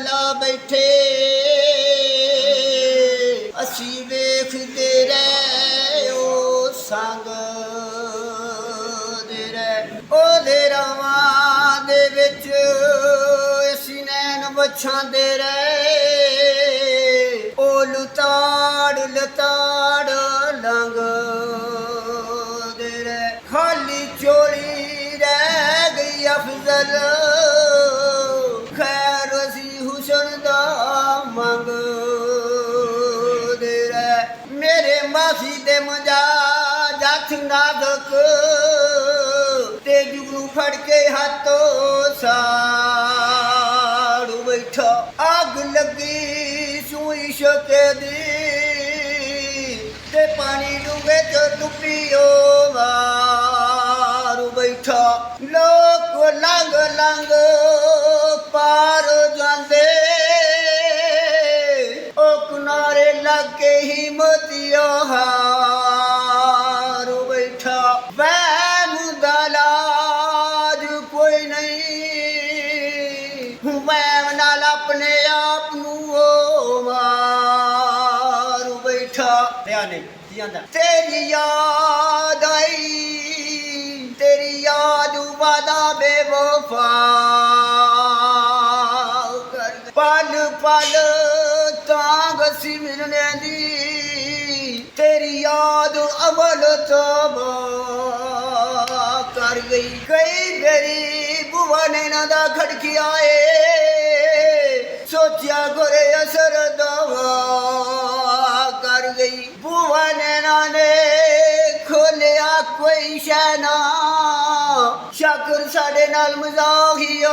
ਲਾ ਬੈਠੇ ਅਸੀਂ ਵੇਖਦੇ ਰਹੇ ਉਹ ਸੰਗ ਦੇ ਰਹਿ ਉਹਦੇ ਰਾਵਾਂ ਦੇ ਵਿੱਚ ਅਸੀਂ ਨੈਣ ਵਛਾਂਦੇ ਰਹੇ ਉਹ ਲੁਤਾੜ ਲਤਾੜ ਲੰਘਦੇ ਰਹਿ ਖਾਲੀ ਚੋਲੀ ਰਹਿ ਗਈ ਅਫਜ਼ਲ ਖੈਰ ਅਸੀਂ ਹੁਸਨ ਦਾ ਮੰਗਦੇ ਰਹਿ ਮੇਰੇ ਮਾਸੀ ਦੇ ਮੁੰਡਾ ਜੱਥ ਨਾਜ਼ਕ ਤੇ ਜੁਗਨੂ ਫੜ ਕੇ ਹੱਥੋਂ ਸਾੜੂ ਬੈਠਾ ਅੱਗ ਲੱਗੀ ਸੂਈ ਸ਼ਕੇ ਦੀ ਤੇ ਪਾਣੀ ਡੂੰਘੇ ਚ ਡੁੱਬੀਓ ਮਾਰੂ ਬੈਠਾ ਲੋਕ ਲੰਘ ਲੰਘ ਪਾਰ ਜਾਂਦੇ ਉਹ ਕਿਨਾਰੇ ਲੱਗ ਕੇ ਹੀ ਮੋਤੀਓ ਹਾਰੂ ਬੈਠਾ ਵਹਿਮ ਦਾ ਇਲਾਜ ਕੋਈ ਨਹੀਂ ਵਹਿਮ ਨਾਲ ਆਪਣੇ ਆਪ ਨੂੰ ਉਹ ਮਾਰੂ ਬੈਠਾ ਧਿਆਨ ਜਾਂਦਾ ਤੇਰੀ ਯਾਦ ਆਈ ਤੇਰੀ ਯਾਦ ਵਾਦਾ ਬੇਵਫਾ ਪਲ ਪਲ ਤਾਂਗ ਸੀ ਮਿਲਣੇ ਦੀ ਤੇਰੀ ਯਾਦ ਅਵਲ ਤਬਾ ਕਰ ਗਈ ਕਈ ਮੇਰੀ ਬੁਆ ਨੇ ਨਾ ਦਾ ਖੜਕਿਆ ਏ ਸੋਚਿਆ ਗੋਰੇ ਅਸਰ ਦਵਾ ਕਰ ਗਈ ਬੁਆ ਨੇ ਖੋਲਿਆ ਕੋਈ ਸ਼ੈਨਾ ਸ਼ਾਕਰ ਸਾਡੇ ਨਾਲ ਮਜ਼ਾਕ ਹੀ